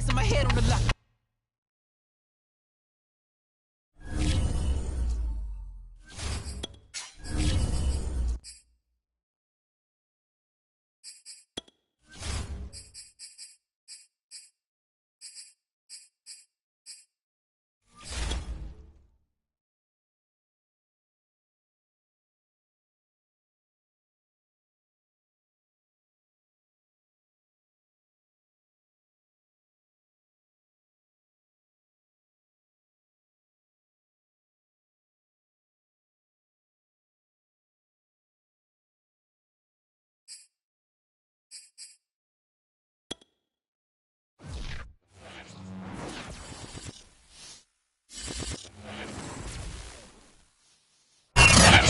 Testing my head on the lock.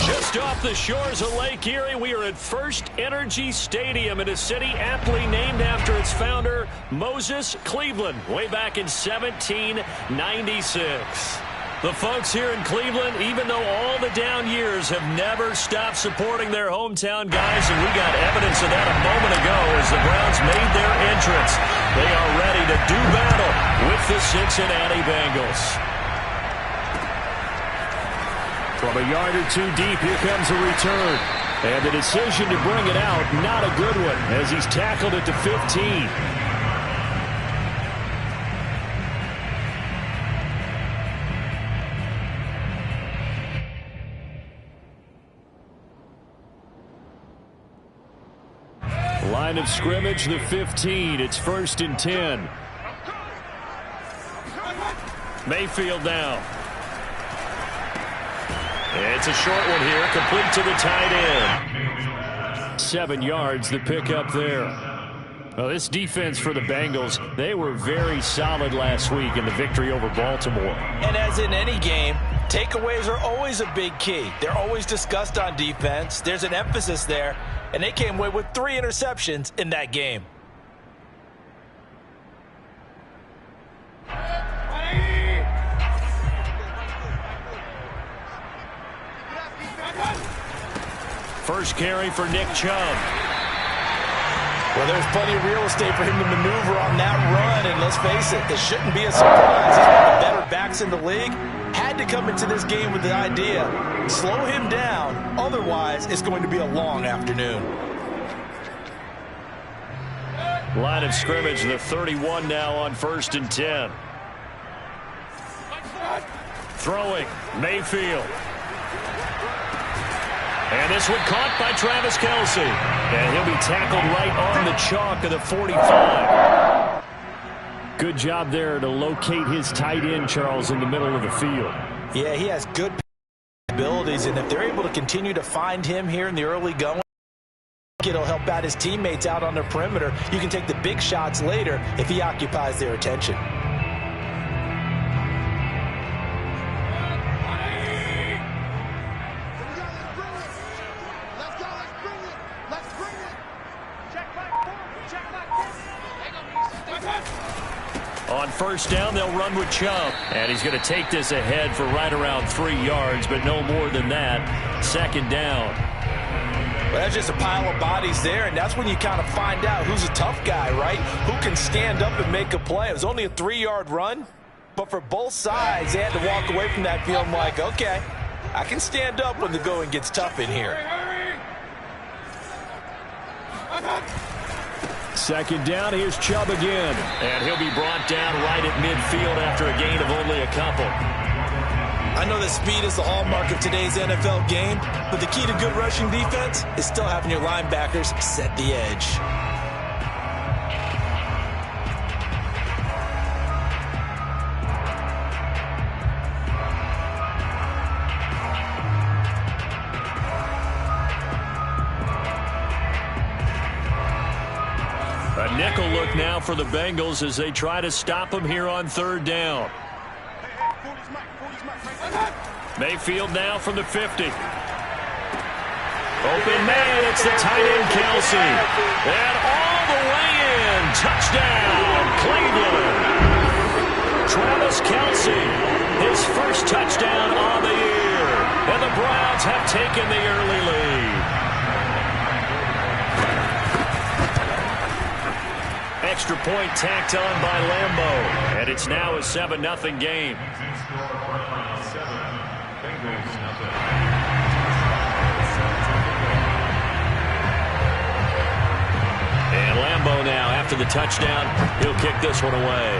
Just off the shores of Lake Erie, we are at First Energy Stadium in a city aptly named after its founder, Moses Cleveland, way back in 1796. The folks here in Cleveland, even though all the down years, have never stopped supporting their hometown guys, and we got evidence of that a moment ago as the Browns made their entrance. They are ready to do battle with the Cincinnati Bengals. From a yard or two deep, here comes a return. And the decision to bring it out, not a good one, as he's tackled at the 15. Line of scrimmage, the 15. It's 1st and 10. Mayfield now. It's a short one here, complete to the tight end. 7 yards, the pickup there. Well, this defense for the Bengals, they were very solid last week in the victory over Baltimore. And as in any game, takeaways are always a big key. They're always discussed on defense. There's an emphasis there, and they came away with 3 interceptions in that game. First carry for Nick Chubb. Well, there's plenty of real estate for him to maneuver on that run, and let's face it, it shouldn't be a surprise. He's one of the better backs in the league. Had to come into this game with the idea, slow him down, otherwise it's going to be a long afternoon. Line of scrimmage, the 31 now on 1st and 10. Throwing, Mayfield. And this one caught by Travis Kelce. And he'll be tackled right on the chalk of the 45. Good job there to locate his tight end, Charles, in the middle of the field. Yeah, he has good abilities, and if they're able to continue to find him here in the early going, it'll help out his teammates out on the perimeter. You can take the big shots later if he occupies their attention. On 1st down, they'll run with Chubb. And he's going to take this ahead for right around 3 yards, but no more than that. 2nd down. Well, that's just a pile of bodies there, and that's when you kind of find out who's a tough guy, right? Who can stand up and make a play. It was only a 3-yard run, but for both sides, they had to walk away from that feeling like, okay, I can stand up when the going gets tough in here. 2nd down, here's Chubb again. And he'll be brought down right at midfield after a gain of only a couple. I know that speed is the hallmark of today's NFL game, but the key to good rushing defense is still having your linebackers set the edge. A nickel look now for the Bengals as they try to stop him here on 3rd down. Mayfield now from the 50. Open man, it's the tight end Kelce. And all the way in, touchdown, Cleveland. Travis Kelce, his first touchdown on the year. And the Browns have taken the early lead. extra point tacked on by Lambeau. And it's now a 7-0 game. And Lambeau now, after the touchdown, he'll kick this one away.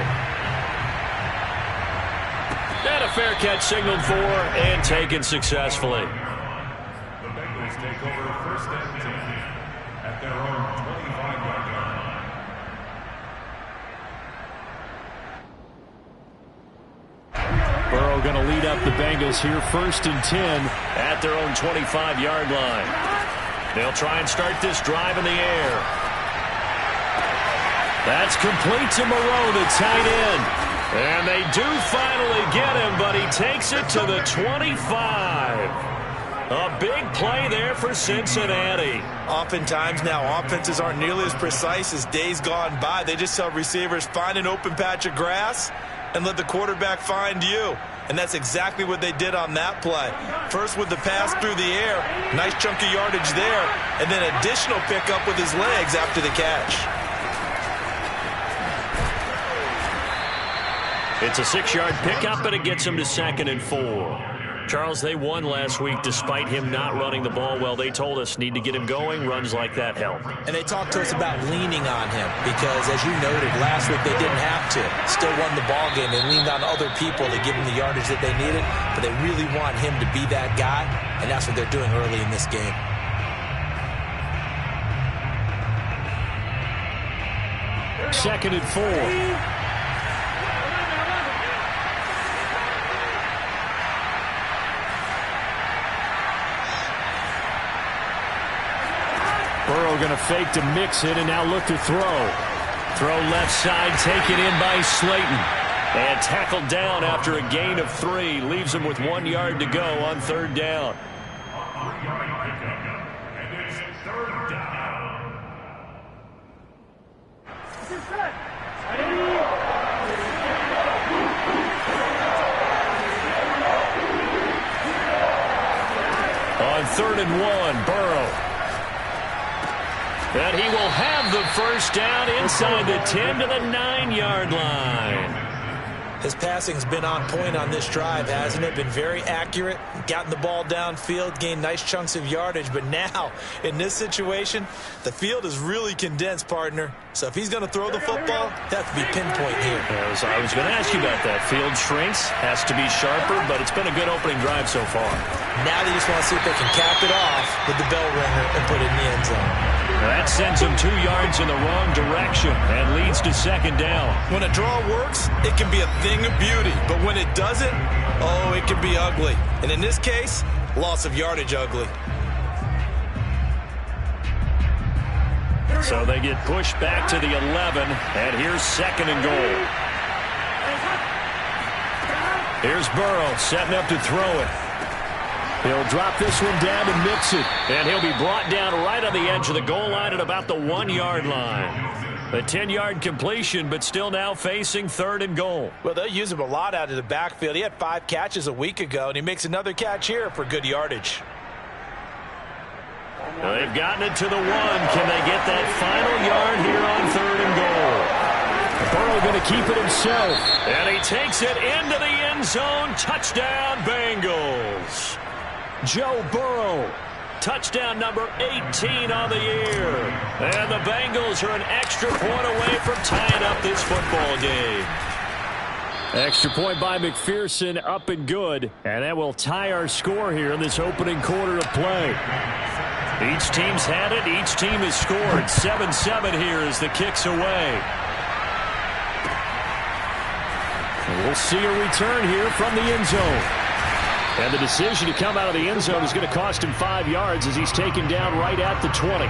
And a fair catch signaled for and taken successfully. The Bengals take over first and 10 at their own 25-yard line. Burrow going to lead up the Bengals here, first and 10 at their own 25-yard line. They'll try and start this drive in the air. That's complete to Moreau, the tight end. And they do finally get him, but he takes it to the 25. A big play there for Cincinnati. Oftentimes now, offenses aren't nearly as precise as days gone by. They just tell receivers, find an open patch of grass and let the quarterback find you. And that's exactly what they did on that play. First with the pass through the air, nice chunk of yardage there, and then additional pickup with his legs after the catch. It's a 6-yard pickup, and it gets him to 2nd and 4. Charles, they won last week despite him not running the ball well. They told us need to get him going. Runs like that help. And they talked to us about leaning on him because, as you noted, last week they didn't have to. Still won the ball game. They leaned on other people to give him the yardage that they needed, but they really want him to be that guy, and that's what they're doing early in this game. Second and 4. Burrow going to fake to mix it and now look to throw. Throw left side taken in by Slayton. And tackled down after a gain of 3. Leaves him with 1 yard to go on 3rd down. And it's 3rd down. On 3rd and 1, Burrow. And he will have the first down inside the 10 to the 9-yard line. His passing's been on point on this drive, hasn't it? Been very accurate, gotten the ball downfield, gained nice chunks of yardage. But now, in this situation, the field is really condensed, partner. So if he's going to throw the football, that has to be pinpoint here. I was going to ask you about that. Field shrinks, has to be sharper, but it's been a good opening drive so far. Now they just want to see if they can cap it off with the bell ringer and put it in the end zone. That sends him 2 yards in the wrong direction and leads to 2nd down. When a draw works, it can be a thing of beauty. But when it doesn't, oh, it can be ugly. And in this case, loss of yardage ugly. So they get pushed back to the 11, and here's 2nd and goal. Here's Burrow setting up to throw it. He'll drop this one down to mix it, and he'll be brought down right on the edge of the goal line at about the 1-yard line. A 10-yard completion, but still now facing 3rd and goal. Well, they'll use him a lot out of the backfield. He had 5 catches a week ago, and he makes another catch here for good yardage. Now they've gotten it to the 1. Can they get that final yard here on 3rd and goal? Burrow going to keep it himself. And he takes it into the end zone. Touchdown, Bengals. Joe Burrow, touchdown number 18 on the year. And the Bengals are an extra point away from tying up this football game. Extra point by McPherson, up and good. And that will tie our score here in this opening quarter of play. Each team's had it. Each team has scored. 7-7 here as the kick's away. And we'll see a return here from the end zone. And the decision to come out of the end zone is going to cost him 5 yards as he's taken down right at the 20.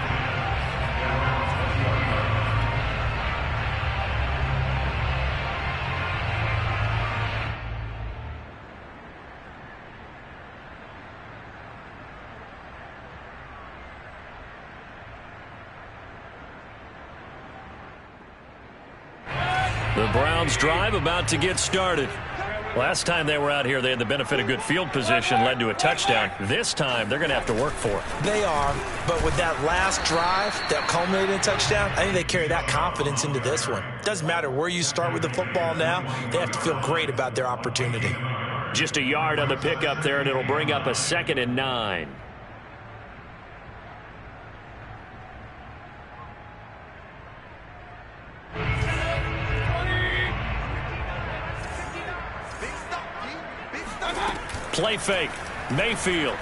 The Browns drive about to get started. Last time they were out here, they had the benefit of good field position, led to a touchdown. This time, they're going to have to work for it. They are, but with that last drive that culminated in a touchdown, I think they carry that confidence into this one. Doesn't matter where you start with the football now, they have to feel great about their opportunity. Just a yard on the pickup there, and it'll bring up a 2nd and 9. Play fake. Mayfield.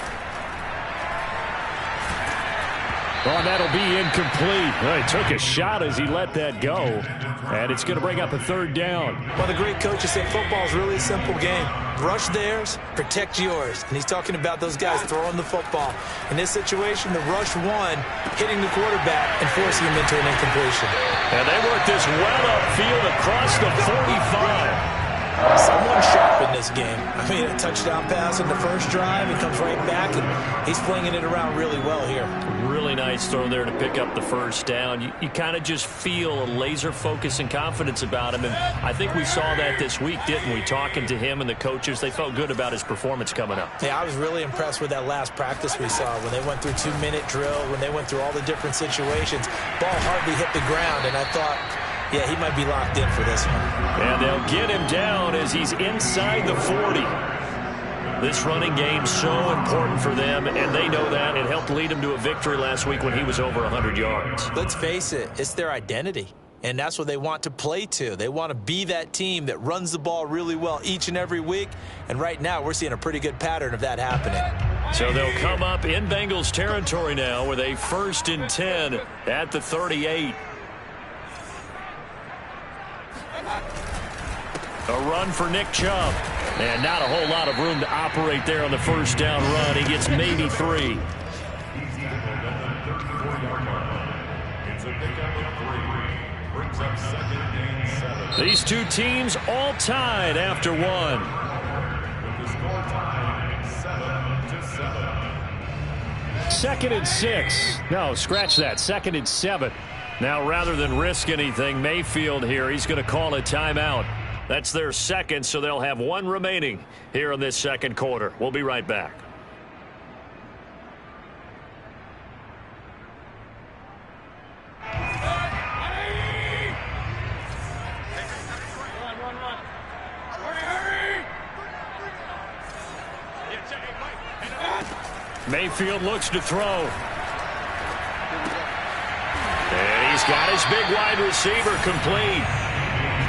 Oh, that'll be incomplete. Well, he took a shot as he let that go. And it's going to bring up a 3rd down. Well, the great coaches say football is really a simple game. Rush theirs, protect yours. And he's talking about those guys throwing the football. In this situation, the rush one, hitting the quarterback and forcing him into an incompletion. And they work this well upfield across the 45. Someone's sharp in this game. I mean, a touchdown pass in the first drive, it comes right back, and he's flinging it around really well here. Really nice throw there to pick up the 1st down. You kind of just feel a laser focus and confidence about him, and I think we saw that this week, didn't we? Talking to him and the coaches, they felt good about his performance coming up. Yeah, I was really impressed with that last practice we saw when they went through 2-minute drill, when they went through all the different situations. Ball hardly hit the ground, and I thought, yeah, he might be locked in for this one. And they'll get him down as he's inside the 40. This running game's so important for them, and they know that. It helped lead him to a victory last week when he was over 100 yards. Let's face it, it's their identity, and that's what they want to play to. They want to be that team that runs the ball really well each and every week, and right now we're seeing a pretty good pattern of that happening. So they'll come up in Bengals territory now with a 1st and 10 at the 38. A run for Nick Chubb. And not a whole lot of room to operate there on the 1st down run. He gets maybe 3. These two teams all tied after 1. With the score tied 7-7. 2nd and 6. No, scratch that. 2nd and 7. Now, rather than risk anything, Mayfield here, he's going to call a timeout. That's their 2nd, so they'll have 1 remaining here in this 2nd quarter. We'll be right back. Mayfield looks to throw. And he's got his big wide receiver complete.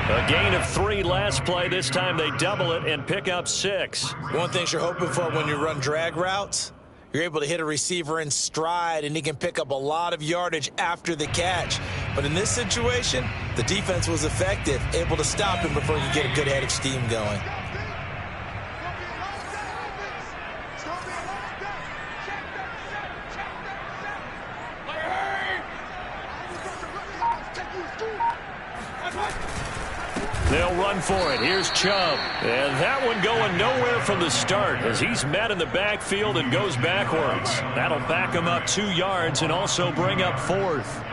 A gain of 3 last play. This time they double it and pick up 6. One thing you're hoping for when you run drag routes, you're able to hit a receiver in stride, and he can pick up a lot of yardage after the catch. But in this situation, the defense was effective, able to stop him before you get a good head of steam going. They'll run for it. Here's Chubb. And that one going nowhere from the start as he's met in the backfield and goes backwards. That'll back him up 2 yards and also bring up 4th.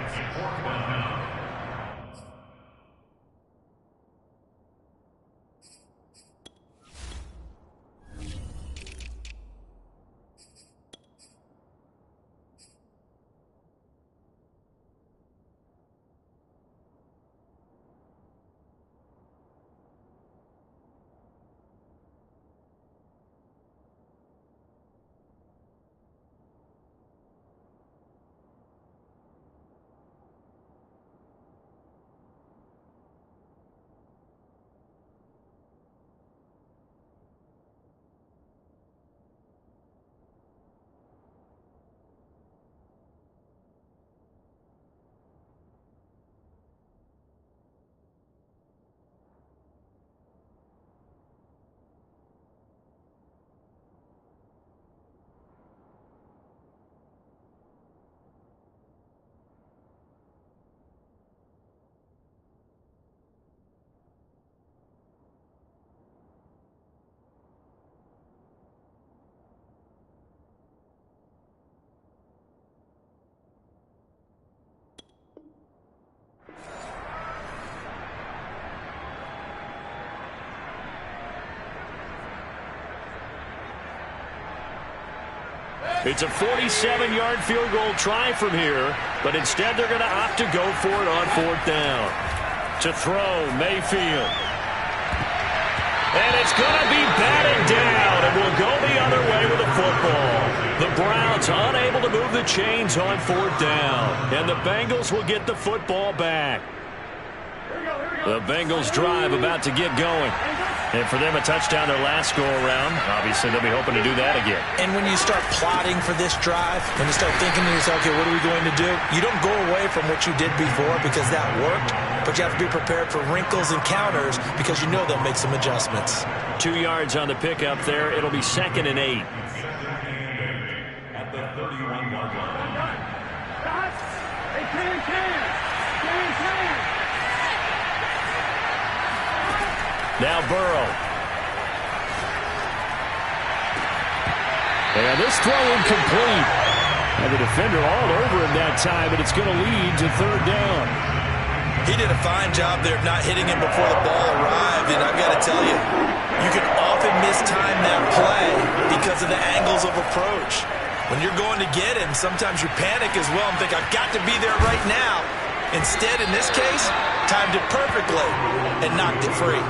It's a 47-yard field goal try from here, but instead they're going to opt to go for it on 4th down. To throw, Mayfield. And it's going to be batted down, and will go the other way with the football. The Browns unable to move the chains on 4th down, and the Bengals will get the football back. The Bengals drive about to get going. And for them, a touchdown their last go-around. Obviously, they'll be hoping to do that again. And when you start plotting for this drive, when you start thinking to yourself, okay, what are we going to do? You don't go away from what you did before because that worked, but you have to be prepared for wrinkles and counters because you know they'll make some adjustments. 2 yards on the pickup there. It'll be 2nd and 8. At the 31-yard line. Now Burrow. And this throw incomplete. And the defender all over him that time, and it's going to lead to 3rd down. He did a fine job there of not hitting him before the ball arrived, and I've got to tell you, you can often mistime that play because of the angles of approach. When you're going to get him, sometimes you panic as well and think, I've got to be there right now. Instead, in this case, timed it perfectly and knocked it free.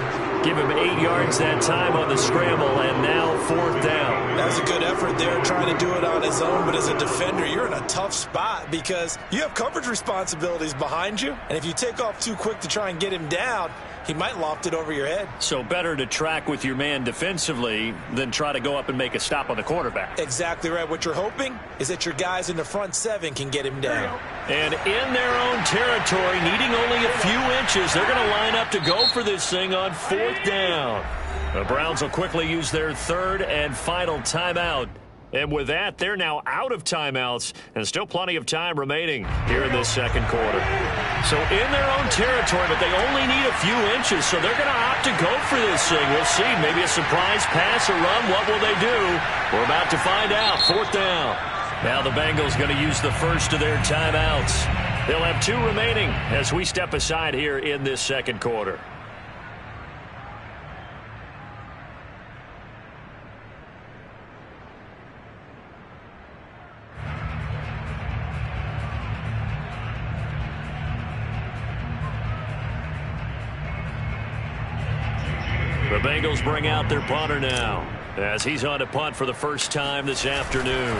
Give him 8 yards that time on the scramble, and now 4th down. That was a good effort there, trying to do it on his own. But as a defender, you're in a tough spot because you have coverage responsibilities behind you. And if you take off too quick to try and get him down, he might loft it over your head. So better to track with your man defensively than try to go up and make a stop on the quarterback. Exactly right. What you're hoping is that your guys in the front 7 can get him down. And in their own territory, needing only a few inches, they're going to line up to go for this thing on 4th down. The Browns will quickly use their 3rd and final timeout. And with that, they're now out of timeouts, and still plenty of time remaining here in this 2nd quarter. So in their own territory, but they only need a few inches, so they're going to opt to go for this thing. We'll see. Maybe a surprise pass or run. What will they do? We're about to find out. 4th down. Now the Bengals going to use the first of their timeouts. They'll have 2 remaining as we step aside here in this 2nd quarter. The Bengals bring out their punter now as he's on to punt for the first time this afternoon.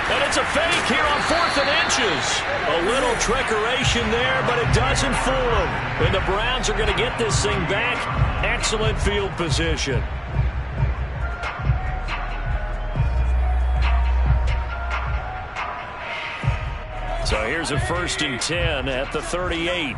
And it's a fake here on 4th and inches. A little trickeration there, but it doesn't fool him. And the Browns are going to get this thing back. Excellent field position. So here's a 1st and 10 at the 38.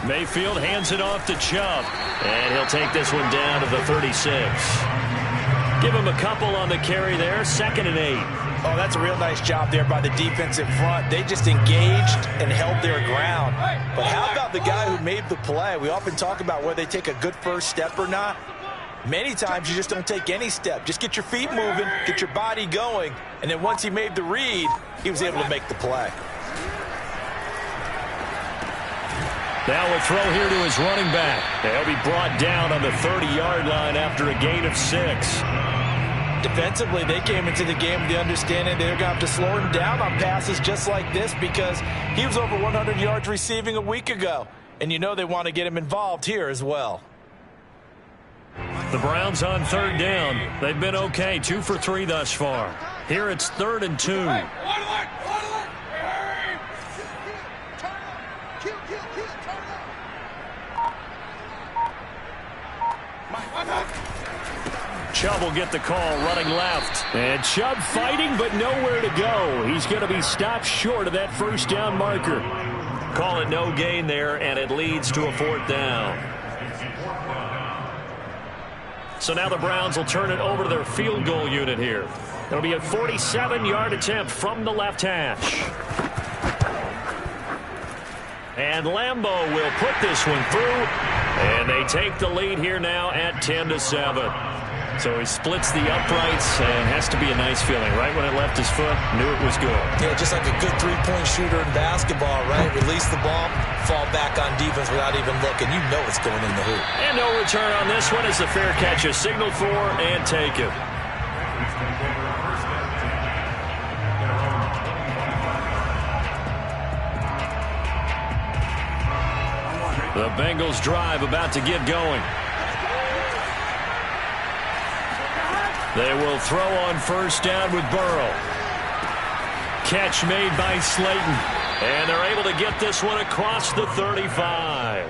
Mayfield hands it off to Chubb, and he'll take this one down to the 36. Give him a couple on the carry there, 2nd and 8. Oh, that's a real nice job there by the defensive front. They just engaged and held their ground. But how about the guy who made the play? We often talk about whether they take a good first step or not. Many times you just don't take any step. Just get your feet moving, get your body going, and then once he made the read, he was able to make the play. Now a throw here to his running back. He'll be brought down on the 30-yard line after a gain of 6. Defensively, they came into the game with the understanding they're going to have to slow him down on passes just like this because he was over 100 yards receiving a week ago. And you know they want to get him involved here as well. The Browns on 3rd down. They've been okay, 2 for 3 thus far. Here it's 3rd and 2. Chubb will get the call running left. And Chubb fighting but nowhere to go. He's going to be stopped short of that 1st down marker. Call it no gain there, and it leads to a 4th down. So now the Browns will turn it over to their field goal unit here. It'll be a 47-yard attempt from the left hash. And Lambeau will put this one through. And they take the lead here now at 10-7. So he splits the uprights and has to be a nice feeling. Right when it left his foot, knew it was good. Yeah, just like a good three-point shooter in basketball, right? Release the ball, fall back on defense without even looking. You know it's going in the hoop. And no return on this one as the fair catch is signaled for and taken. The Bengals drive about to get going. They will throw on first down with Burrow. Catch made by Slayton. And they're able to get this one across the 35.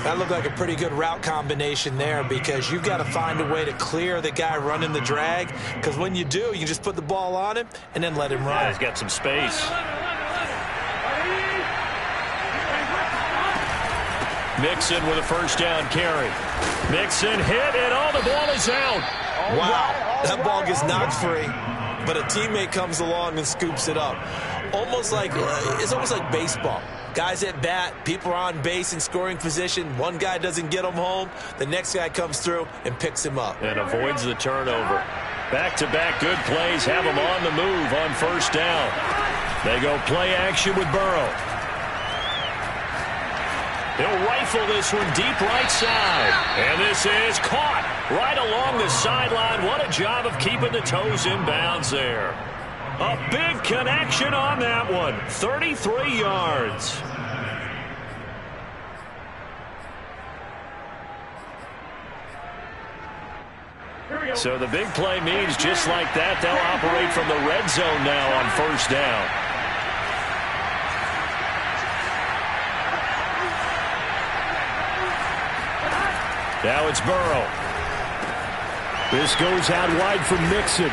That looked like a pretty good route combination there because you've got to find a way to clear the guy running the drag. Because when you do, you just put the ball on him and then let him run. Yeah, he's got some space. Mixon with a first down carry. Mixon hit, and the ball is out. Wow, that ball gets knocked free, but a teammate comes along and scoops it up. It's almost like baseball. Guys at bat, people are on base in scoring position. One guy doesn't get him home. The next guy comes through and picks him up. And avoids the turnover. Back-to-back good plays have him on the move on first down. They go play action with Burrow. He'll rifle this one deep right side. And this is caught right along the sideline. What a job of keeping the toes in bounds there. A big connection on that one. 33 yards. So the big play means just like that, they'll operate from the red zone now on first down. Now it's Burrow. This goes out wide for Mixon.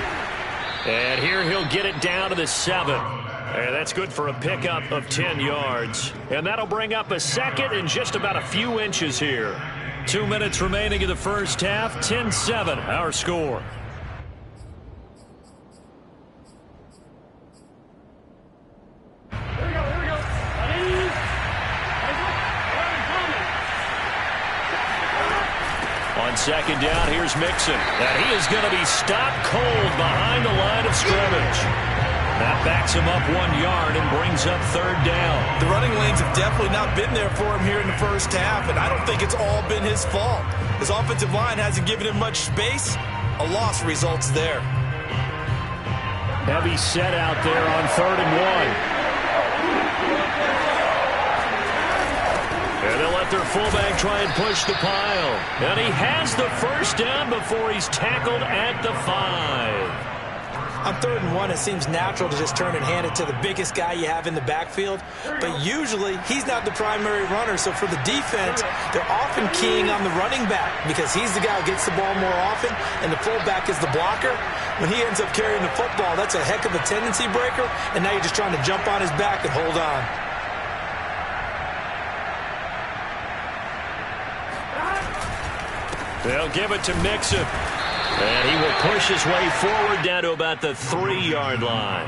And here he'll get it down to the 7. And that's good for a pickup of 10 yards. And that'll bring up a second and just about a few inches here. 2 minutes remaining in the first half. 10-7, our score. On second down, here's Mixon. And he is going to be stopped cold behind the line of scrimmage. That backs him up 1 yard and brings up third down. The running lanes have definitely not been there for him here in the first half, and I don't think it's all been his fault. His offensive line hasn't given him much space. A loss results there. Heavy set out there on 3rd and 1. And they'll let their fullback try and push the pile. And he has the first down before he's tackled at the 5. On 3rd and 1, it seems natural to just turn and hand it to the biggest guy you have in the backfield. But usually, he's not the primary runner. So for the defense, they're often keying on the running back because he's the guy who gets the ball more often, and the fullback is the blocker. When he ends up carrying the football, that's a heck of a tendency breaker, and now you're just trying to jump on his back and hold on. They'll give it to Mixon. And he will push his way forward down to about the 3-yard line.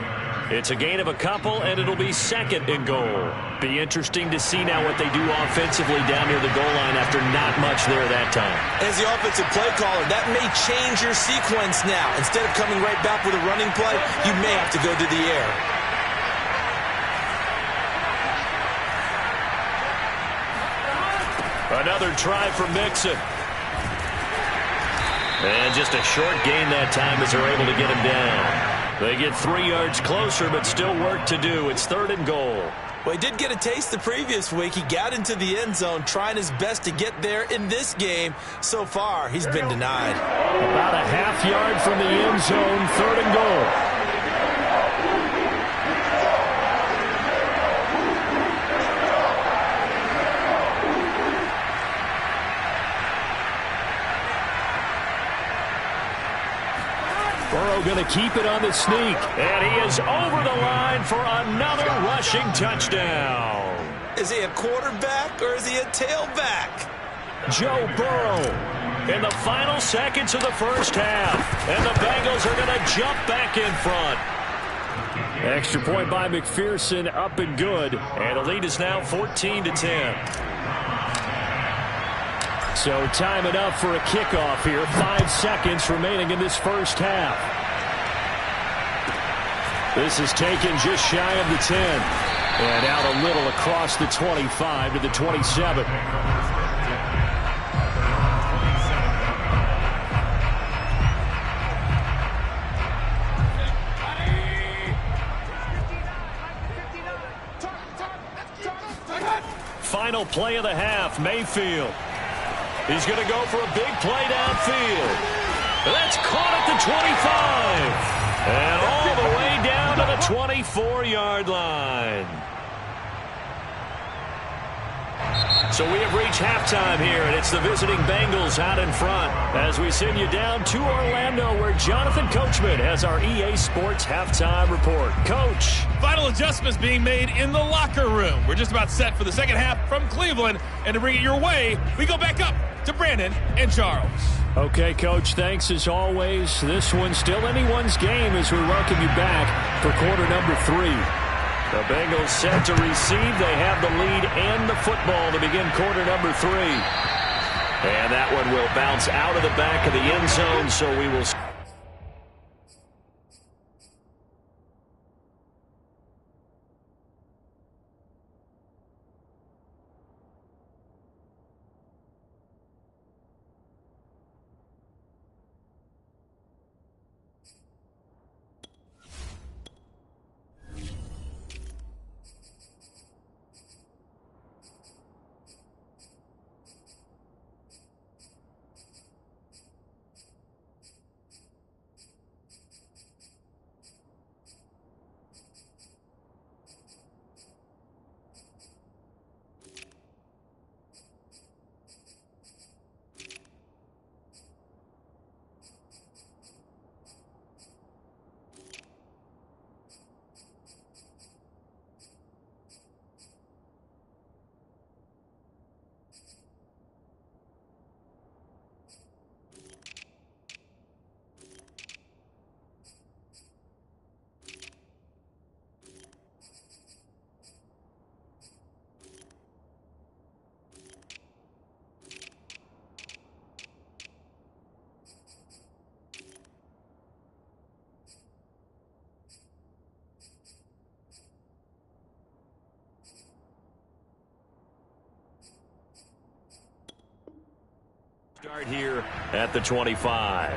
It's a gain of a couple, and it'll be 2nd and goal. Be interesting to see now what they do offensively down near the goal line after not much there that time. As the offensive play caller, that may change your sequence now. Instead of coming right back with a running play, you may have to go to the air. Another try for Mixon. And just a short gain that time as they're able to get him down. They get 3 yards closer, but still work to do. It's 3rd and goal. Well, he did get a taste the previous week. He got into the end zone, trying his best to get there in this game. So far, he's been denied. About a half yard from the end zone, 3rd and goal. Burrow going to keep it on the sneak. And he is over the line for another rushing touchdown. Is he a quarterback or is he a tailback? Joe Burrow in the final seconds of the first half. And the Bengals are going to jump back in front. Extra point by McPherson, up and good. And the lead is now 14-10. So time enough for a kickoff here. 5 seconds remaining in this first half. This is taken just shy of the 10. And out a little across the 25 to the 27. Final play of the half, Mayfield. He's going to go for a big play downfield. That's caught at the 25. And all the way down to the 24-yard line. So we have reached halftime here, and it's the visiting Bengals out in front as we send you down to Orlando, where Jonathan Coachman has our EA Sports halftime report. Coach. Final adjustments being made in the locker room. We're just about set for the second half from Cleveland, and to bring it your way, we go back up to Brandon and Charles. Okay, Coach, thanks as always. This one's still anyone's game as we welcome you back for quarter number 3. The Bengals set to receive. They have the lead and the football to begin quarter number 3. And that one will bounce out of the back of the end zone, so we will... Start here at the 25.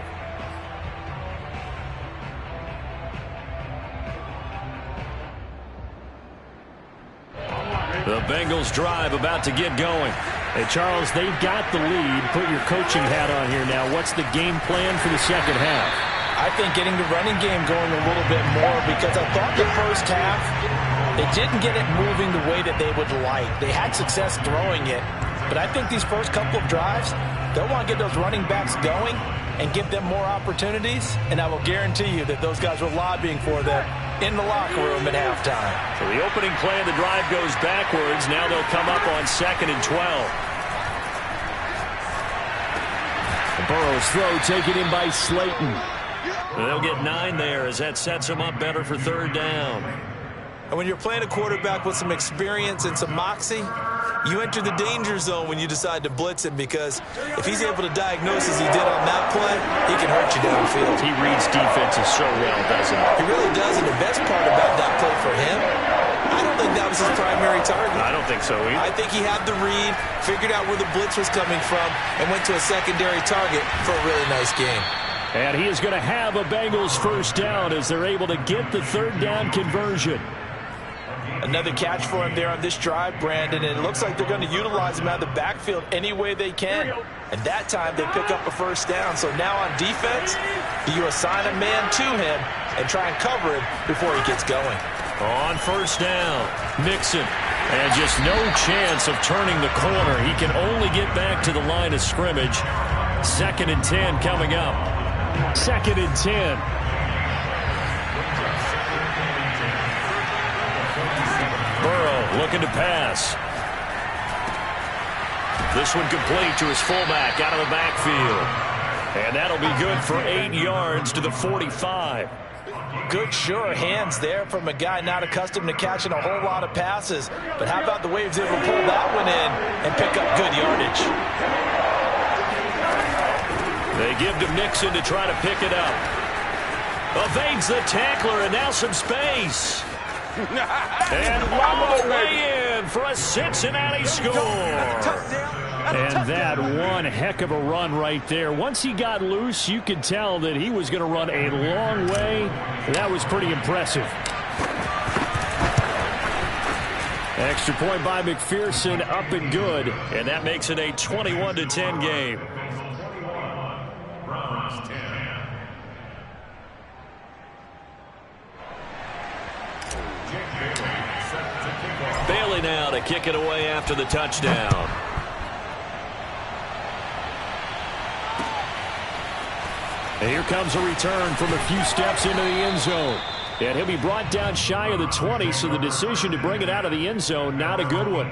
The Bengals drive about to get going. Hey, Charles, they've got the lead. Put your coaching hat on here now. What's the game plan for the second half? I think getting the running game going a little bit more, because I thought the first half, they didn't get it moving the way that they would like. They had success throwing it, but I think these first couple of drives, they'll want to get those running backs going and give them more opportunities, and I will guarantee you that those guys were lobbying for them in the locker room at halftime. So the opening play of the drive goes backwards. Now they'll come up on 2nd and 12. Burrow's throw taken in by Slayton. They'll get 9 there as that sets them up better for 3rd down. And when you're playing a quarterback with some experience and some moxie, you enter the danger zone when you decide to blitz him, because if he's able to diagnose as he did on that play, he can hurt you downfield. He reads defenses so well, doesn't he? He really does, and the best part about that play for him, I don't think that was his primary target. I don't think so either. I think he had the read, figured out where the blitz was coming from, and went to a secondary target for a really nice game. And he is going to have a Bengals 1st down as they're able to get the 3rd down conversion. Another catch for him there on this drive, Brandon, and it looks like they're going to utilize him out of the backfield any way they can. And that time they pick up a 1st down. So now on defense, you assign a man to him and try and cover him before he gets going. On 1st down, Mixon. And just no chance of turning the corner. He can only get back to the line of scrimmage. 2nd and 10 coming up. 2nd and 10. Burrow looking to pass. This one complete to his fullback out of the backfield. And that'll be good for 8 yards to the 45. Good, sure hands there from a guy not accustomed to catching a whole lot of passes. But how about the way he was able to pull that one in and pick up good yardage? They give to Mixon to try to pick it up. Evades the tackler, and now some space. And all the way in for a Cincinnati score. And that one heck of a run right there. Once he got loose, you could tell that he was going to run a long way. That was pretty impressive. Extra point by McPherson, up and good. And that makes it a 21-10 game. Bailey now to kick it away after the touchdown. And here comes a return from a few steps into the end zone. And he'll be brought down shy of the 20, so the decision to bring it out of the end zone, not a good one.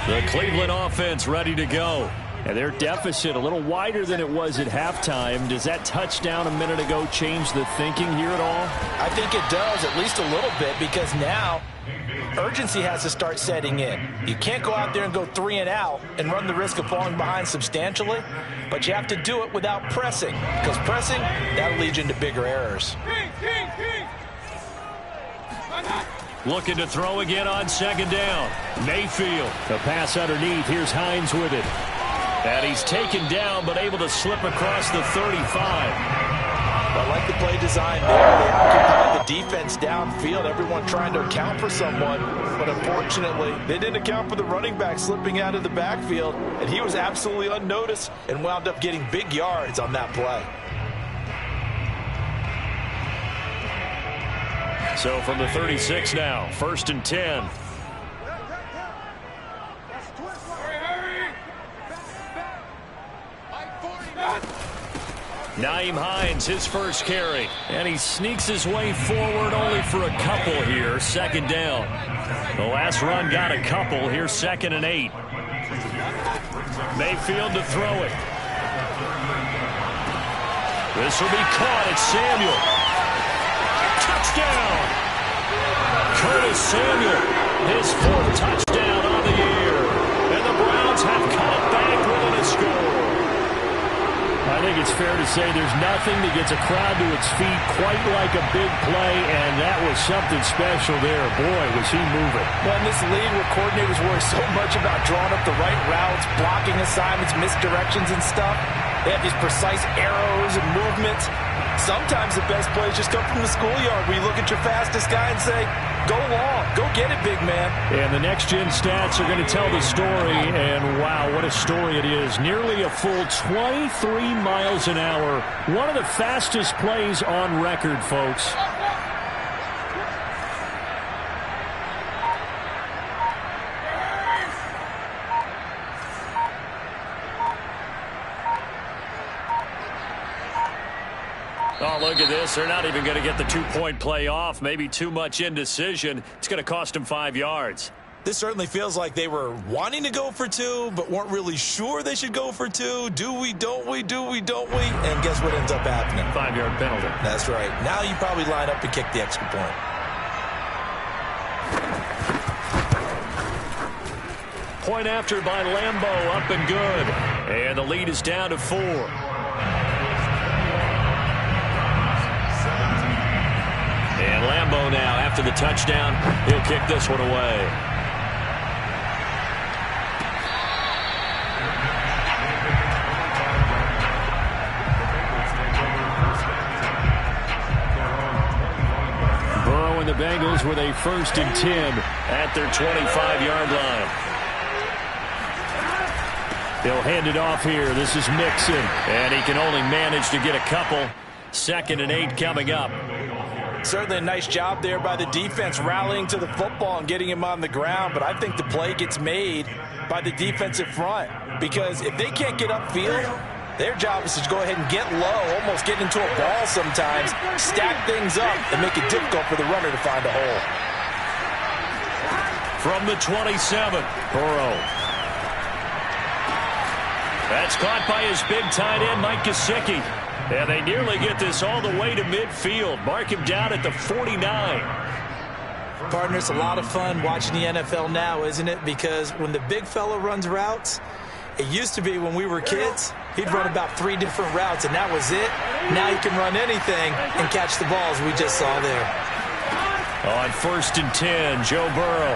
The Cleveland offense ready to go. And their deficit a little wider than it was at halftime. Does that touchdown a minute ago change the thinking here at all? I think it does, at least a little bit, because now urgency has to start setting in. You can't go out there and go 3 and out and run the risk of falling behind substantially, but you have to do it without pressing, because pressing, that'll lead you into bigger errors. Looking to throw again on second down. Mayfield. The pass underneath. Here's Hines with it. And he's taken down, but able to slip across the 35. I like the play design there. They occupied the defense downfield, everyone trying to account for someone. But unfortunately, they didn't account for the running back slipping out of the backfield. And he was absolutely unnoticed and wound up getting big yards on that play. So from the 36 now, 1st and 10. Nyheim Hines, his first carry. And he sneaks his way forward only for a couple here. 2nd down. The last run got a couple. Here's 2nd and 8. Mayfield to throw it. This will be caught. It's Samuel. Touchdown. Curtis Samuel. His 4th touchdown on the year. And the Browns have cut it back within a score. I think it's fair to say there's nothing that gets a crowd to its feet quite like a big play, and that was something special there. Boy, was he moving. Well, in this league where coordinators worry so much about drawing up the right routes, blocking assignments, misdirections and stuff, they have these precise arrows and movements. Sometimes the best plays just come from the schoolyard where you look at your fastest guy and say, go long, go get it, big man. And the next-gen stats are going to tell the story, and wow, what a story it is. Nearly a full 23 miles an hour. One of the fastest plays on record, folks. Oh, look at this. They're not even going to get the 2-point play off. Maybe too much indecision. It's going to cost them 5 yards. This certainly feels like they were wanting to go for 2, but weren't really sure they should go for 2. Do we, don't we, do we, don't we? And guess what ends up happening? 5-yard penalty. That's right. Now you probably line up and kick the extra point. Point after by Lambeau, up and good. And the lead is down to 4. And Lambeau now, after the touchdown, he'll kick this one away. Burrow and the Bengals with a 1st and 10 at their 25-yard line. They'll hand it off here. This is Mixon. And he can only manage to get a couple. 2nd and 8 coming up. Certainly a nice job there by the defense rallying to the football and getting him on the ground, but I think the play gets made by the defensive front because if they can't get upfield, their job is to go ahead and get low, almost get into a ball sometimes, stack things up, and make it difficult for the runner to find a hole. From the 27, Burrow. That's caught by his big tight end, Mike Gesicki. And they nearly get this all the way to midfield. Mark him down at the 49. Partner, it's a lot of fun watching the NFL now, isn't it? Because when the big fella runs routes, It used to be when we were kids, he'd run about 3 different routes, and that was it. Now he can run anything and catch the balls we just saw there. On 1st and 10, Joe Burrow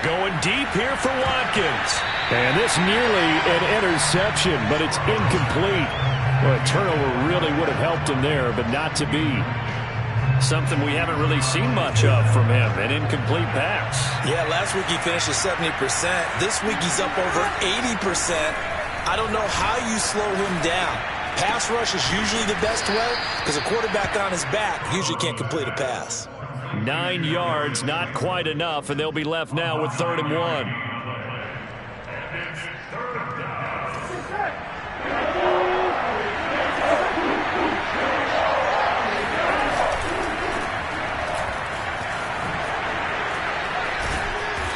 going deep here for Watkins. And this nearly an interception, but it's incomplete. Well, a turnover really would have helped him there, but not to be. Something we haven't really seen much of from him, an incomplete pass. Yeah, last week he finished at 70%. This week he's up over 80%. I don't know how you slow him down. Pass rush is usually the best way because a quarterback on his back usually can't complete a pass. 9 yards, not quite enough, and they'll be left now with 3rd and 1.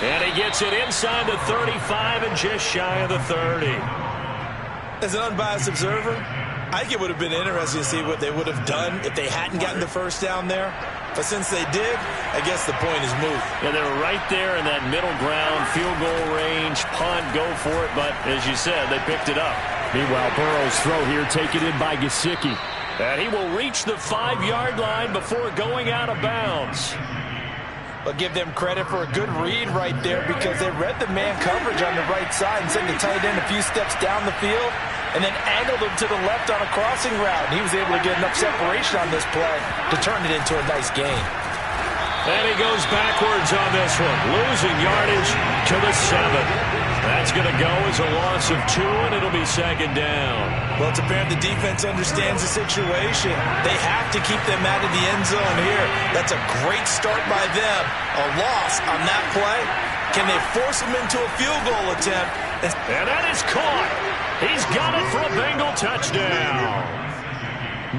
And he gets it inside the 35 and just shy of the 30. As an unbiased observer, I think it would have been interesting to see what they would have done if they hadn't gotten the first down there. But since they did, I guess the point is moot. Yeah, they were right there in that middle ground, field goal range, punt, go for it. But as you said, they picked it up. Meanwhile, Burrow's throw here taken in by Gesicki. And he will reach the 5-yard line before going out of bounds. But give them credit for a good read right there because they read the man coverage on the right side and sent the tight end a few steps down the field and then angled him to the left on a crossing route. And he was able to get enough separation on this play to turn it into a nice gain. And he goes backwards on this one, losing yardage to the 7. That's going to go as a loss of 2, and it'll be 2nd down. Well, it's apparent the defense understands the situation. They have to keep them out of the end zone here. That's a great start by them. A loss on that play. Can they force them into a field goal attempt? And that is caught. He's got it for a Bengal touchdown.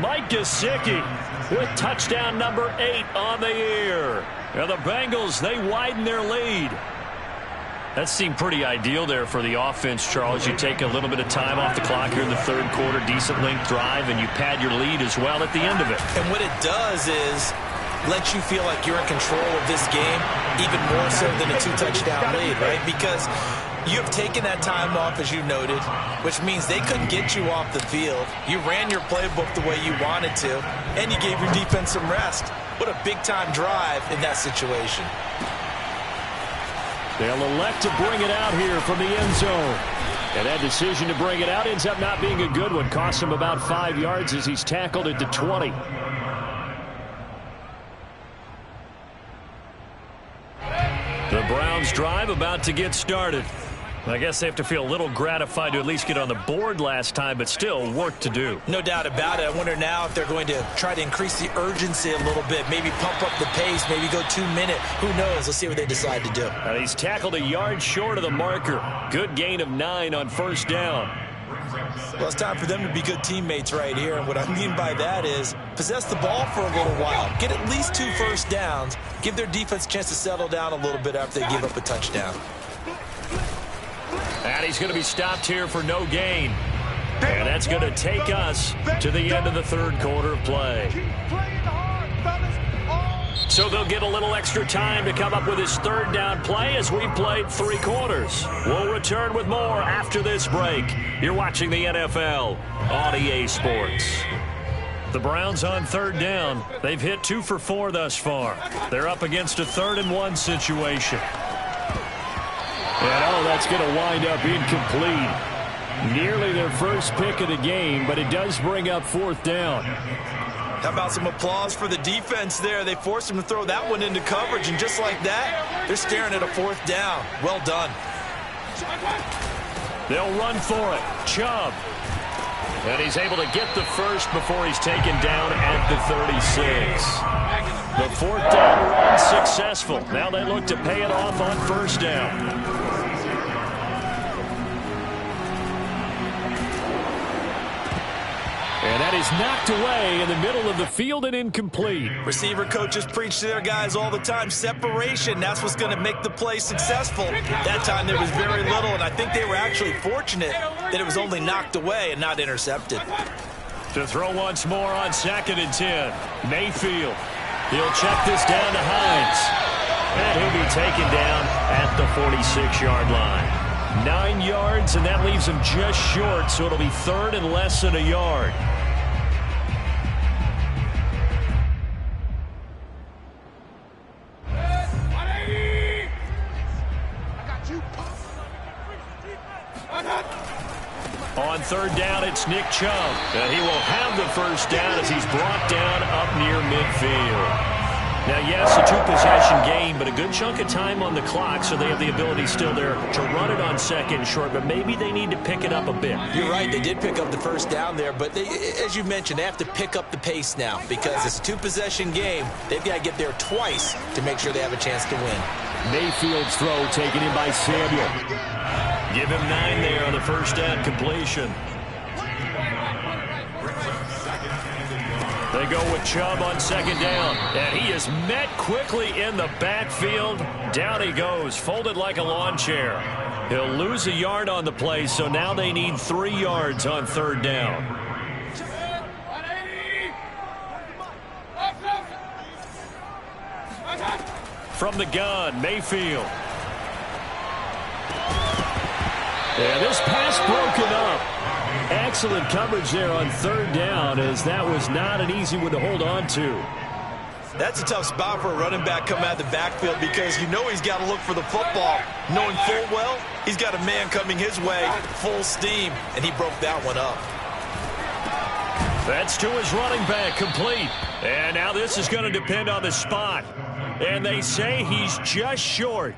Mike Gesicki with touchdown number 8 on the year. And the Bengals, they widen their lead. That seemed pretty ideal there for the offense, Charles. You take a little bit of time off the clock here in the 3rd quarter, decent length drive, and you pad your lead as well at the end of it. And what it does is let you feel like you're in control of this game, even more so than a 2-touchdown lead, right? Because you've taken that time off, as you noted, which means they couldn't get you off the field. You ran your playbook the way you wanted to, and you gave your defense some rest. What a big-time drive in that situation. They'll elect to bring it out here from the end zone. And that decision to bring it out ends up not being a good one. Costs him about 5 yards as he's tackled at the 20. The Browns drive about to get started. I guess they have to feel a little gratified to at least get on the board last time, but still work to do. No doubt about it. I wonder now if they're going to try to increase the urgency a little bit, maybe pump up the pace, maybe go 2-minute. Who knows? Let's see what they decide to do. And he's tackled a yard short of the marker. Good gain of 9 on 1st down. Well, it's time for them to be good teammates right here. And what I mean by that is possess the ball for a little while. Get at least 2 first downs. Give their defense a chance to settle down a little bit after they give up a touchdown. And he's going to be stopped here for no gain. And that's going to take us to the end of the 3rd quarter of play. So they'll get a little extra time to come up with his 3rd down play as we played 3 quarters. We'll return with more after this break. You're watching the NFL on EA Sports. The Browns on 3rd down. They've hit 2 for 4 thus far. They're up against a 3rd and 1 situation. And that's going to wind up incomplete. Nearly their first pick of the game, but it does bring up 4th down. How about some applause for the defense there? They forced him to throw that one into coverage, and just like that, they're staring at a 4th down. Well done. They'll run for it. Chubb. And he's able to get the first before he's taken down at the 36. The 4th down run successful. Now they look to pay it off on 1st down. And that is knocked away in the middle of the field and incomplete. Receiver coaches preach to their guys all the time. Separation, that's what's going to make the play successful. That time there was very little, and I think they were actually fortunate that it was only knocked away and not intercepted. To throw once more on 2nd and 10. Mayfield. He'll check this down to Hines. And he'll be taken down at the 46-yard line. 9 yards, and that leaves him just short, so it'll be third and less than a yard. On third down, it's Nick Chubb. He will have the first down as he's brought down up near midfield. Now, yes, a two-possession game, but a good chunk of time on the clock, so they have the ability still there to run it on second and short, but maybe they need to pick it up a bit. You're right. They did pick up the first down there, but as you mentioned, they have to pick up the pace now because it's a two-possession game. They've got to get there twice to make sure they have a chance to win. Mayfield's throw taken in by Samuel. Give him 9 there on the first down completion. They go with Chubb on second down, and he is met quickly in the backfield. Down he goes, folded like a lawn chair. He'll lose a yard on the play, so now they need 3 yards on third down. From the gun, Mayfield. And this pass broken up. Excellent coverage there on third down, as that was not an easy one to hold on to. That's a tough spot for a running back coming out of the backfield because you know he's got to look for the football. Knowing full well, he's got a man coming his way, full steam, and he broke that one up. That's to his running back, complete. And now this is going to depend on the spot. And they say he's just short.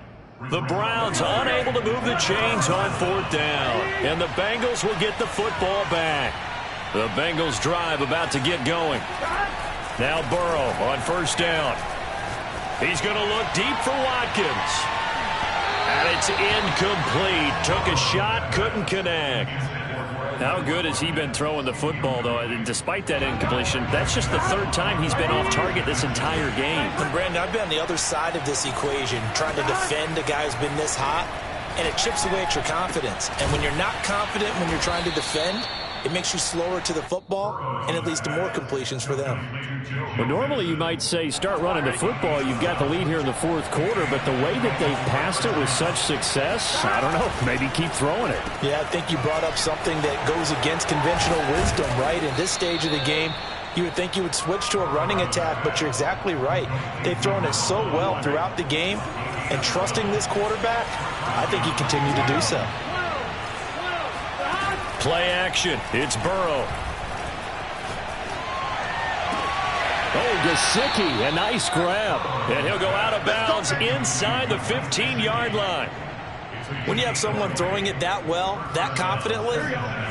The Browns unable to move the chains on fourth down. And the Bengals will get the football back. The Bengals drive about to get going. Now Burrow on first down. He's going to look deep for Watkins. And it's incomplete. Took a shot, couldn't connect. How good has he been throwing the football, though? And despite that incompletion, that's just the third time he's been off target this entire game. And Brandon, I've been on the other side of this equation, trying to defend a guy who's been this hot, and it chips away at your confidence. And when you're not confident when you're trying to defend, it makes you slower to the football, and it leads to more completions for them. Well, normally you might say start running the football. You've got the lead here in the fourth quarter, but the way that they've passed it with such success, I don't know, maybe keep throwing it. Yeah, I think you brought up something that goes against conventional wisdom, right? In this stage of the game, you would think you would switch to a running attack, but you're exactly right. They've thrown it so well throughout the game, and trusting this quarterback, I think he continued to do so. Play action. It's Burrow. Oh, Gesicki, a nice grab. And he'll go out of bounds inside the 15-yard line. When you have someone throwing it that well, that confidently,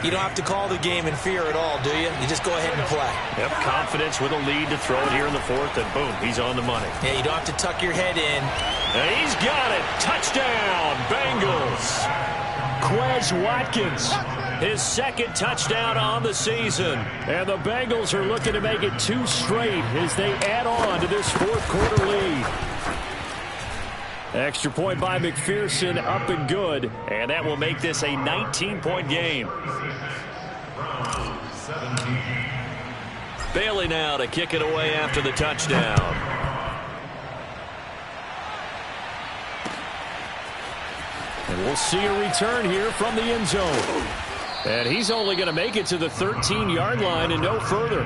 you don't have to call the game in fear at all, do you? You just go ahead and play. Yep, confidence with a lead to throw it here in the fourth, and boom, he's on the money. Yeah, you don't have to tuck your head in. And he's got it. Touchdown, Bengals. Quez Watkins, his second touchdown on the season. And the Bengals are looking to make it 2 straight as they add on to this fourth quarter lead. Extra point by McPherson, up and good. And that will make this a 19-point game. Bailey now to kick it away after the touchdown. And we'll see a return here from the end zone. And he's only going to make it to the 13-yard line and no further.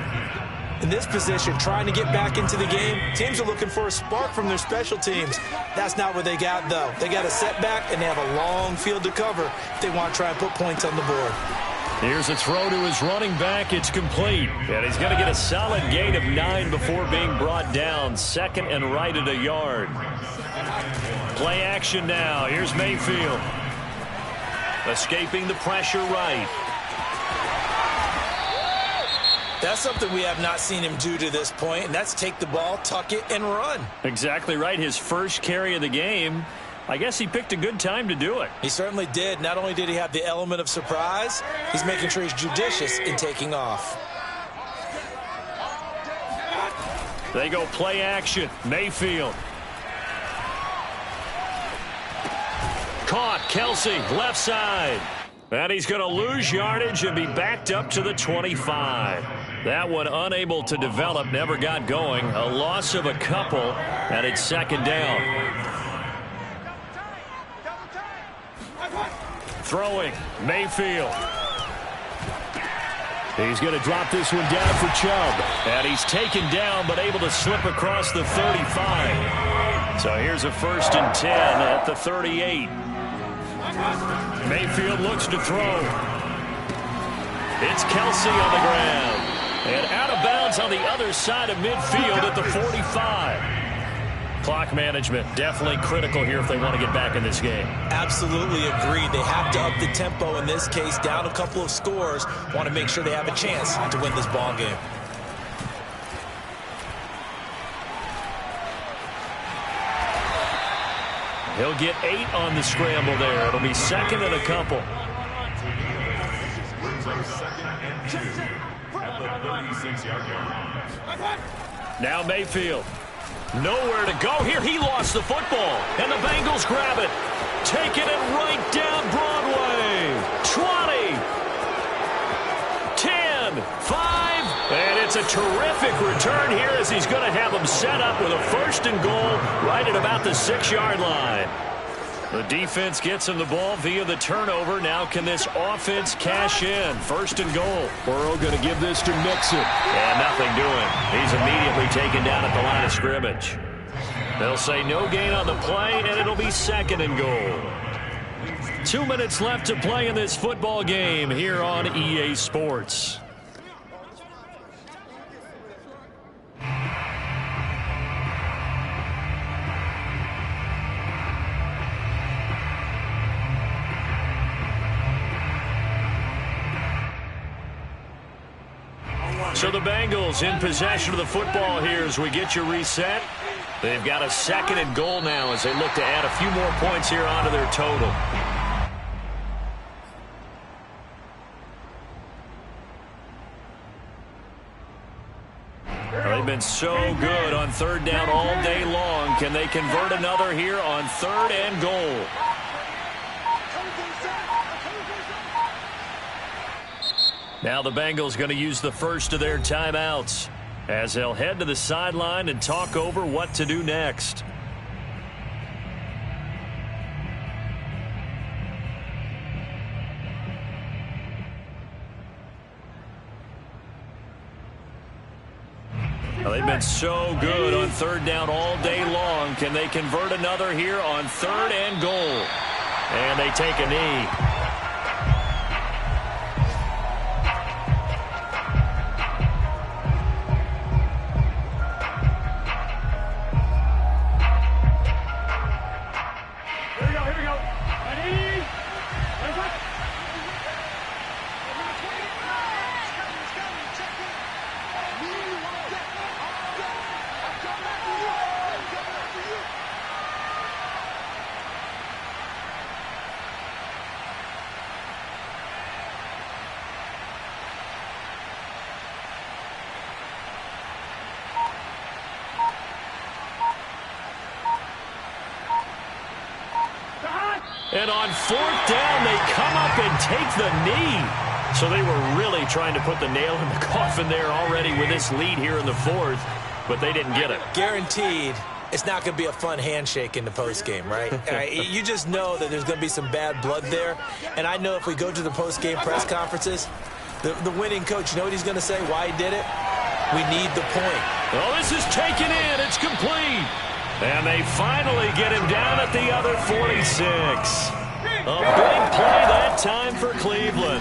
In this position, trying to get back into the game, teams are looking for a spark from their special teams. That's not what they got, though. They got a setback, and they have a long field to cover if they want to try and put points on the board. Here's a throw to his running back. It's complete. And he's going to get a solid gain of 9 before being brought down. Second and right at a yard. Play action now. Here's Mayfield. Escaping the pressure right. That's something we have not seen him do to this point, and that's take the ball, tuck it, and run. Exactly right. His first carry of the game. I guess he picked a good time to do it. He certainly did. Not only did he have the element of surprise, he's making sure he's judicious in taking off. They go play action. Mayfield. Caught. Kelsey, left side. And he's going to lose yardage and be backed up to the 25. That one unable to develop, never got going. A loss of a couple, and it's second down. Throwing, Mayfield. He's going to drop this one down for Chubb. And he's taken down, but able to slip across the 35. So here's a 1st and 10 at the 38. Mayfield looks to throw. It's Kelsey on the ground. And out of bounds on the other side of midfield at the 45. Clock management definitely critical here if they want to get back in this game. Absolutely agreed. They have to up the tempo in this case. Down a couple of scores. Want to make sure they have a chance to win this ball game. He'll get 8 on the scramble there. It'll be 2nd and a couple. Now Mayfield. Nowhere to go here. He lost the football. And the Bengals grab it. Taking it right down Broadway. 20. 10. 5. And it's a terrific return here as he's going to have them set up with a 1st and goal right at about the 6-yard line. The defense gets him the ball via the turnover. Now can this offense cash in? 1st and goal. Burrow going to give this to Mixon. And nothing doing. He's immediately taken down at the line of scrimmage. They'll say no gain on the play, and it'll be 2nd and goal. 2 minutes left to play in this football game here on EA Sports. So the Bengals in possession of the football here as we get you reset. They've got a 2nd and goal now as they look to add a few more points here onto their total. They've been so good on 3rd down all day long. Can they convert another here on 3rd and goal? Now the Bengals going to use the first of their timeouts as they'll head to the sideline and talk over what to do next. Well, they've been so good on 3rd down all day long. Can they convert another here on 3rd and goal? And they take a knee. And on 4th down, they come up and take the knee. So they were really trying to put the nail in the coffin there already with this lead here in the 4th, but they didn't get it. Guaranteed it's not going to be a fun handshake in the postgame, right? You just know that there's going to be some bad blood there. And I know if we go to the postgame press conferences, the winning coach, you know what he's going to say, why he did it? We need the point. Oh, this is taken in. It's complete. And they finally get him down at the other 46. A big play that time for Cleveland.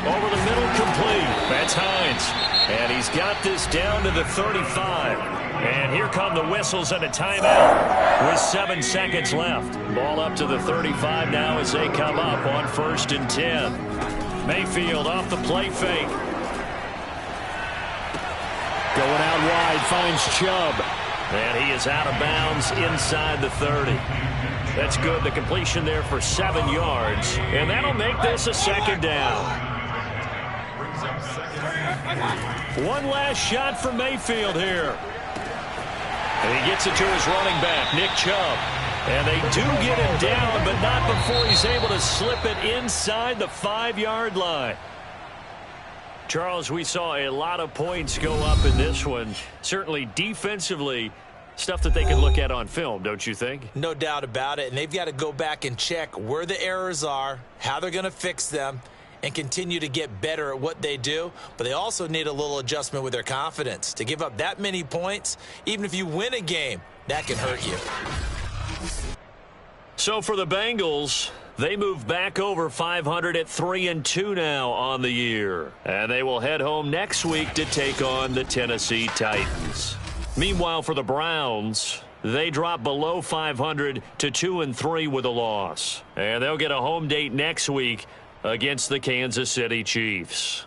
Over the middle, complete. That's Hines. And he's got this down to the 35. And here come the whistles and a timeout with 7 seconds left. Ball up to the 35 now as they come up on 1st and 10. Mayfield off the play fake. Going out wide, finds Chubb. And he is out of bounds inside the 30. That's good. The completion there for 7 yards. And that'll make this a 2nd down. One last shot for Mayfield here. And he gets it to his running back, Nick Chubb. And they do get him down, but not before he's able to slip it inside the 5-yard line. Charles, we saw a lot of points go up in this one. Certainly defensively, Stuff that they can look at on film, don't you think? No doubt about it. And they've got to go back and check where the errors are, how they're going to fix them, and continue to get better at what they do. But they also need a little adjustment with their confidence. To give up that many points, even if you win a game, that can hurt you. So for the Bengals, they move back over 500 at 3-2 now on the year. And they will head home next week to take on the Tennessee Titans. Meanwhile, for the Browns, they drop below 500 to 2-3 with a loss. And they'll get a home date next week against the Kansas City Chiefs.